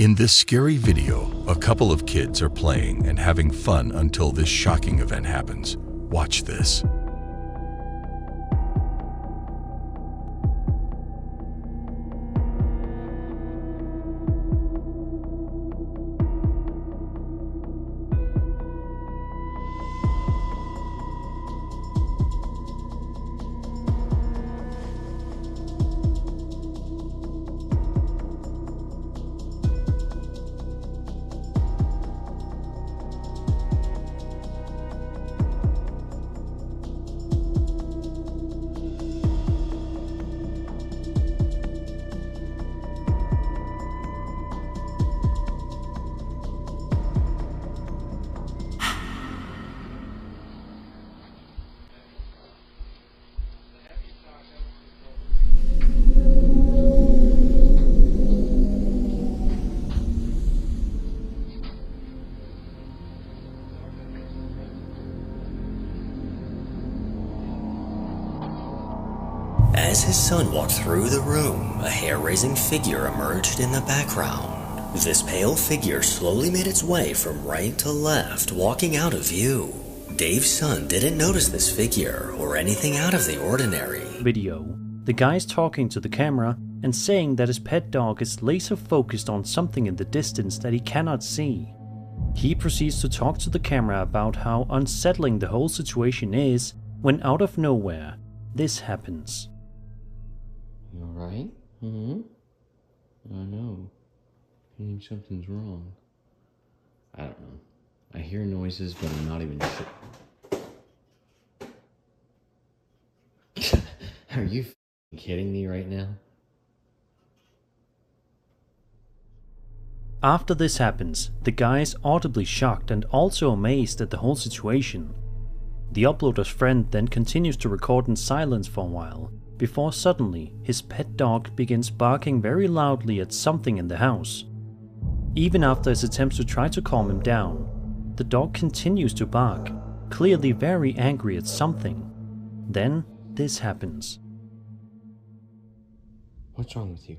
In this scary video, a couple of kids are playing and having fun until this shocking event happens. Watch this. As his son walked through the room, a hair-raising figure emerged in the background. This pale figure slowly made its way from right to left, walking out of view. Dave's son didn't notice this figure or anything out of the ordinary. Video. The guy's talking to the camera and saying that his pet dog is laser focused on something in the distance that he cannot see. He proceeds to talk to the camera about how unsettling the whole situation is when out of nowhere, this happens. You alright? I know. I think something's wrong. I don't know. I hear noises, but I'm not even sure. Are you kidding me right now? After this happens, the guy is audibly shocked and also amazed at the whole situation. The uploader's friend then continues to record in silence for a while, before suddenly his pet dog begins barking very loudly at something in the house. Even after his attempts to try to calm him down, the dog continues to bark, clearly very angry at something. Then this happens. What's wrong with you?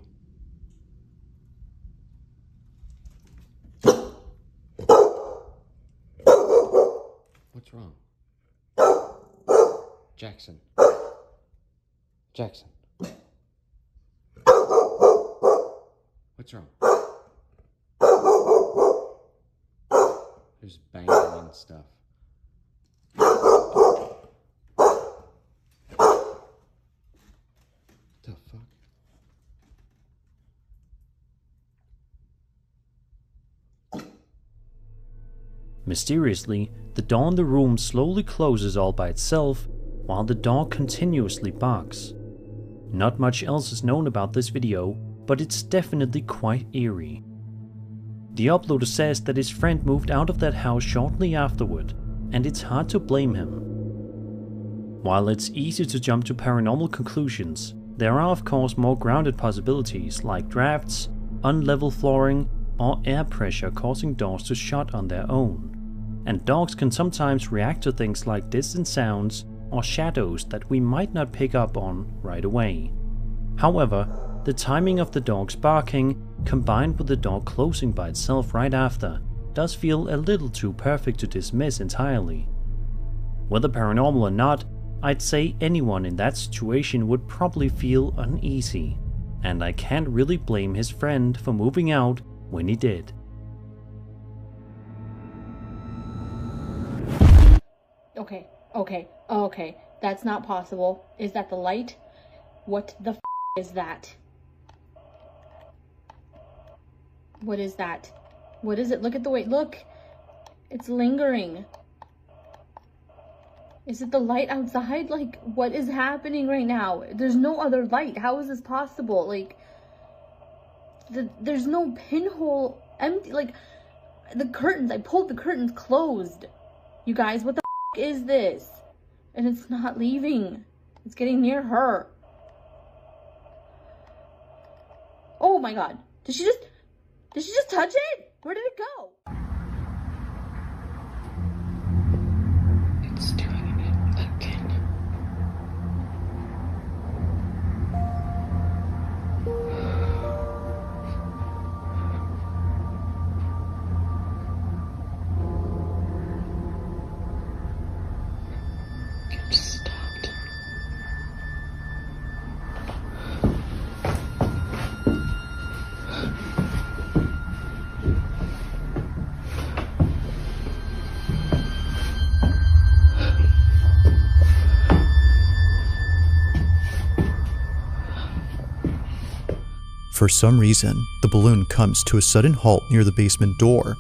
What's wrong? Jackson. Jackson. What's wrong? There's banging and stuff. The fuck? Mysteriously, the door in the room slowly closes all by itself, while the dog continuously barks. Not much else is known about this video, but it's definitely quite eerie. The uploader says that his friend moved out of that house shortly afterward, and it's hard to blame him. While it's easy to jump to paranormal conclusions, there are of course more grounded possibilities like drafts, unlevel flooring, or air pressure causing doors to shut on their own. And dogs can sometimes react to things like distant sounds or shadows that we might not pick up on right away. However, the timing of the dog's barking, combined with the door closing by itself right after, does feel a little too perfect to dismiss entirely. Whether paranormal or not, I'd say anyone in that situation would probably feel uneasy, and I can't really blame his friend for moving out when he did. Okay, that's not possible. Is that the light? What the is that? What is that? What is it? Look at the way, look! It's lingering. Is it the light outside? Like, what is happening right now? There's no other light. How is this possible? Like, there's no pinhole empty. Like, the curtains, I pulled the curtains closed. You guys, what the is this? And it's not leaving. It's getting near her. Oh my god. Did she just touch it? Where did it go? It's doing it again. for some reason, the balloon comes to a sudden halt near the basement door.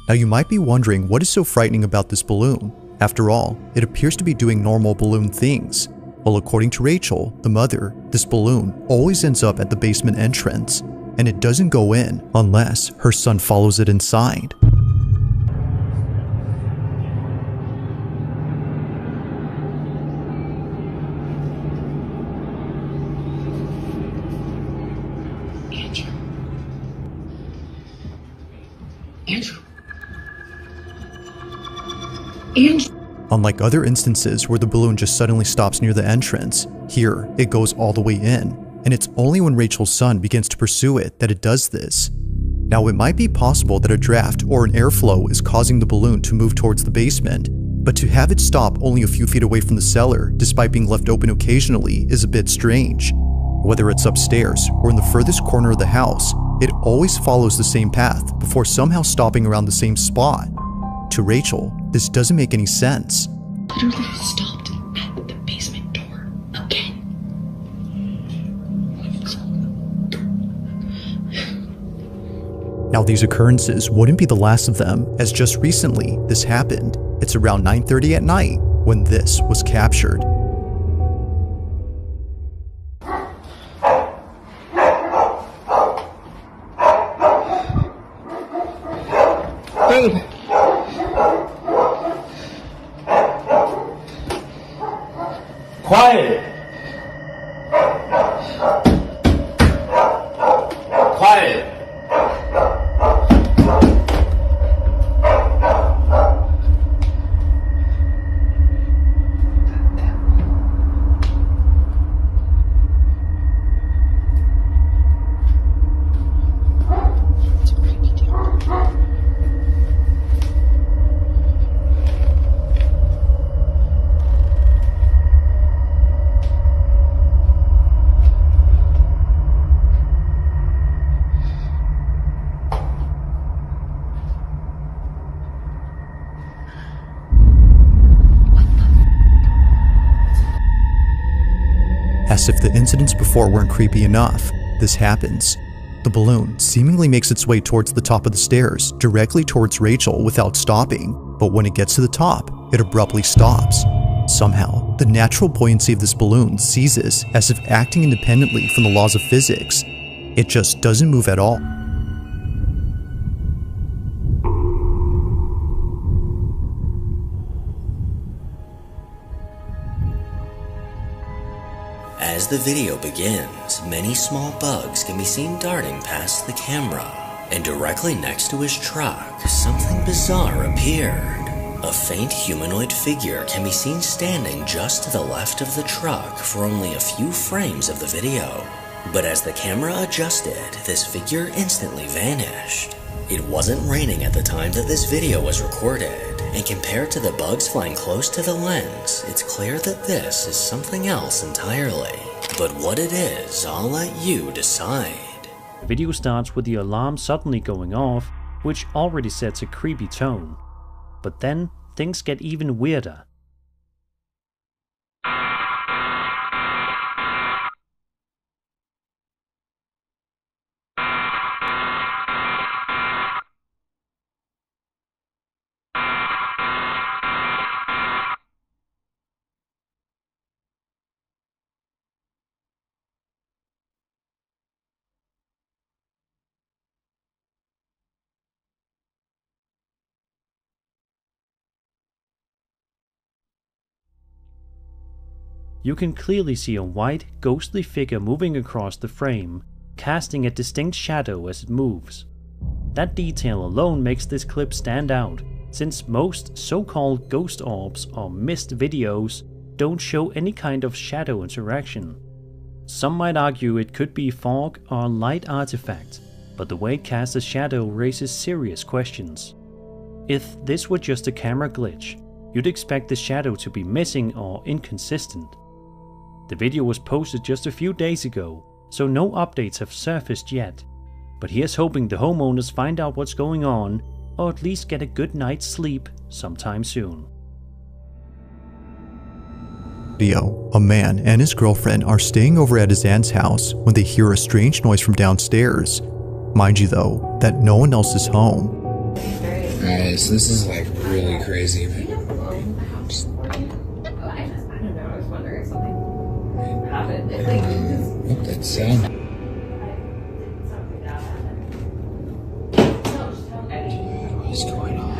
Now you might be wondering what is so frightening about this balloon. After all, it appears to be doing normal balloon things. Well, according to Rachel, the mother, this balloon always ends up at the basement entrance, and it doesn't go in unless her son follows it inside. Unlike other instances where the balloon just suddenly stops near the entrance, here it goes all the way in, and it's only when Rachel's son begins to pursue it that it does this. Now it might be possible that a draft or an airflow is causing the balloon to move towards the basement, but to have it stop only a few feet away from the cellar despite being left open occasionally is a bit strange. Whether it's upstairs or in the furthest corner of the house, it always follows the same path before somehow stopping around the same spot. To Rachel, this doesn't make any sense. Literally stopped at the basement door again. Now these occurrences wouldn't be the last of them, as just recently this happened. It's around 9:30 at night when this was captured. Babe. Quiet! Quiet! As if the incidents before weren't creepy enough, this happens. The balloon seemingly makes its way towards the top of the stairs, directly towards Rachel without stopping, but when it gets to the top, it abruptly stops. Somehow, the natural buoyancy of this balloon ceases as if acting independently from the laws of physics. It just doesn't move at all. As the video begins, many small bugs can be seen darting past the camera, and directly next to his truck, something bizarre appeared. A faint humanoid figure can be seen standing just to the left of the truck for only a few frames of the video. But as the camera adjusted, this figure instantly vanished. It wasn't raining at the time that this video was recorded, and compared to the bugs flying close to the lens, it's clear that this is something else entirely. But what it is, I'll let you decide. The video starts with the alarm suddenly going off, which already sets a creepy tone. But then, things get even weirder. You can clearly see a white, ghostly figure moving across the frame, casting a distinct shadow as it moves. That detail alone makes this clip stand out, since most so-called ghost orbs or mist videos don't show any kind of shadow interaction. Some might argue it could be fog or a light artifact, but the way it casts a shadow raises serious questions. If this were just a camera glitch, you'd expect the shadow to be missing or inconsistent. The video was posted just a few days ago, so no updates have surfaced yet, but here's hoping the homeowners find out what's going on, or at least get a good night's sleep sometime soon. video, a man and his girlfriend are staying over at his aunt's house when they hear a strange noise from downstairs. Mind you though, that no one else is home. Alright, so this is like really crazy. I don't know, I was wondering if something happened. What that sound? What's going on?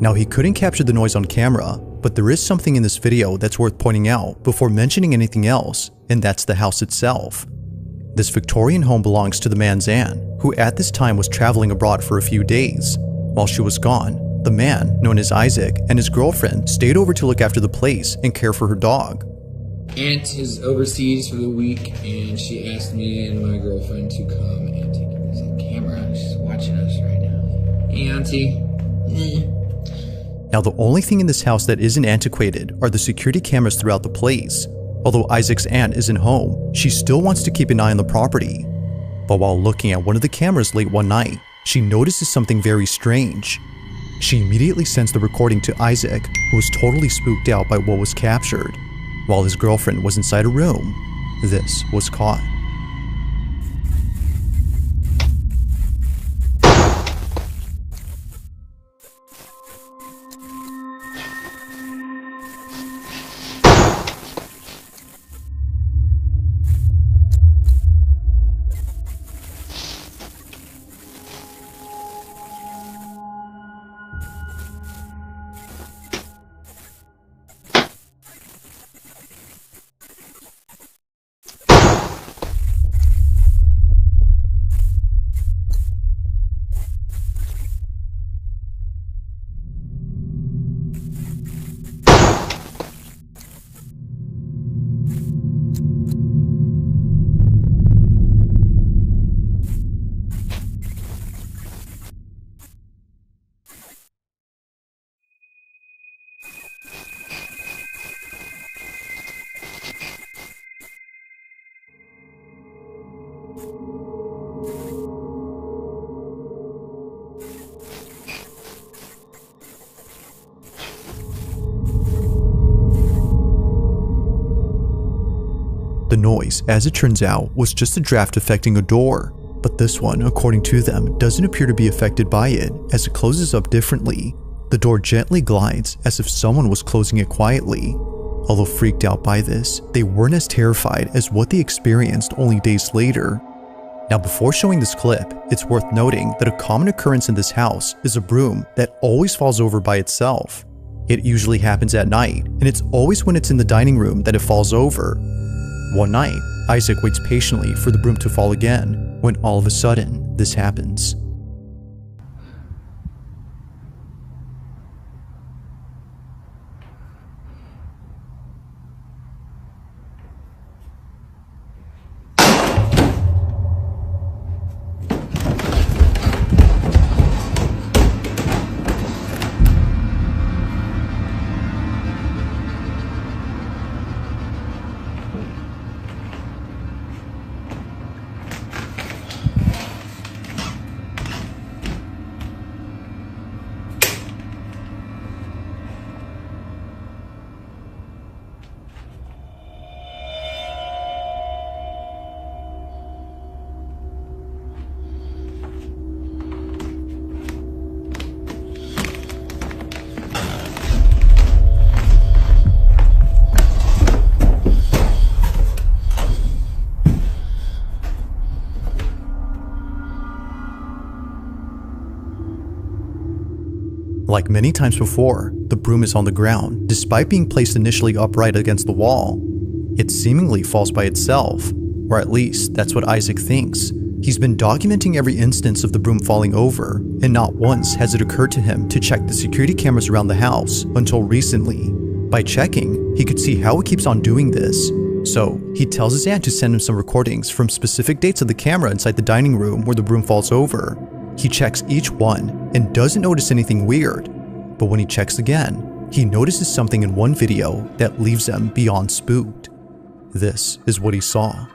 Now he couldn't capture the noise on camera, but there is something in this video that's worth pointing out before mentioning anything else, and that's the house itself. This Victorian home belongs to the man's aunt, who at this time was traveling abroad for a few days. While she was gone, the man, known as Isaac, and his girlfriend stayed over to look after the place and care for her dog. Aunt is overseas for the week, and she asked me and my girlfriend to come and take a camera. She's watching us right now. Hey, Auntie. Now the only thing in this house that isn't antiquated are the security cameras throughout the place. Although Isaac's aunt isn't home, she still wants to keep an eye on the property. But while looking at one of the cameras late one night, she notices something very strange. She immediately sends the recording to Isaac, who was totally spooked out by what was captured. While his girlfriend was inside a room, this was caught. The noise, as it turns out, was just a draft affecting a door, but this one, according to them, doesn't appear to be affected by it, as it closes up differently. The door gently glides, as if someone was closing it quietly. Although freaked out by this, they weren't as terrified as what they experienced only days later. Now before showing this clip, it's worth noting that a common occurrence in this house is a broom that always falls over by itself. It usually happens at night, and it's always when it's in the dining room that it falls over. One night, Isaac waits patiently for the broom to fall again, when all of a sudden, this happens. Like many times before, the broom is on the ground, despite being placed initially upright against the wall. It seemingly falls by itself, or at least that's what Isaac thinks. He's been documenting every instance of the broom falling over, and not once has it occurred to him to check the security cameras around the house until recently. By checking, he could see how it keeps on doing this. So, he tells his aunt to send him some recordings from specific dates of the camera inside the dining room where the broom falls over. He checks each one and doesn't notice anything weird, but when he checks again, he notices something in one video that leaves him beyond spooked. This is what he saw.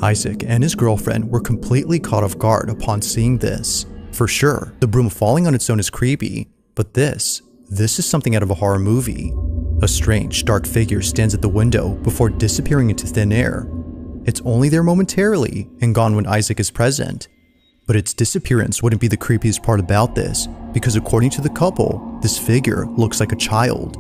Isaac and his girlfriend were completely caught off guard upon seeing this. For sure, the broom falling on its own is creepy, but this is something out of a horror movie. A strange, dark figure stands at the window before disappearing into thin air. It's only there momentarily and gone when Isaac is present. But its disappearance wouldn't be the creepiest part about this, because according to the couple, this figure looks like a child.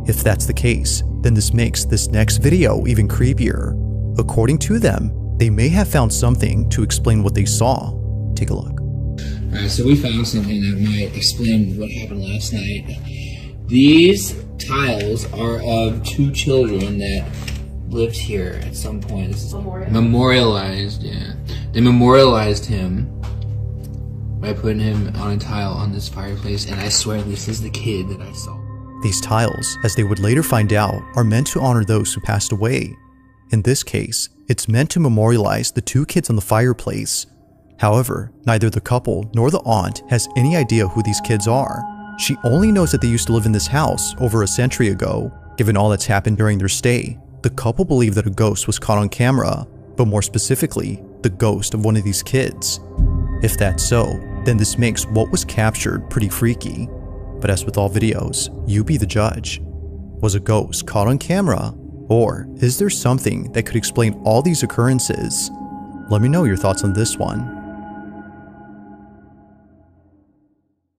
If that's the case, then this makes this next video even creepier. According to them, they may have found something to explain what they saw. Take a look. Alright, so we found something that might explain what happened last night. These tiles are of 2 children that lived here at some point. This is memorialized, yeah. They memorialized him by putting him on a tile on this fireplace, and I swear this is the kid that I saw. These tiles, as they would later find out, are meant to honor those who passed away. In this case, it's meant to memorialize the 2 kids on the fireplace. However, neither the couple nor the aunt has any idea who these kids are. She only knows that they used to live in this house over a century ago. Given all that's happened during their stay, the couple believe that a ghost was caught on camera, but more specifically, the ghost of one of these kids. If that's so, then this makes what was captured pretty freaky. But as with all videos, you be the judge. Was a ghost caught on camera? Or is there something that could explain all these occurrences? Let me know your thoughts on this one.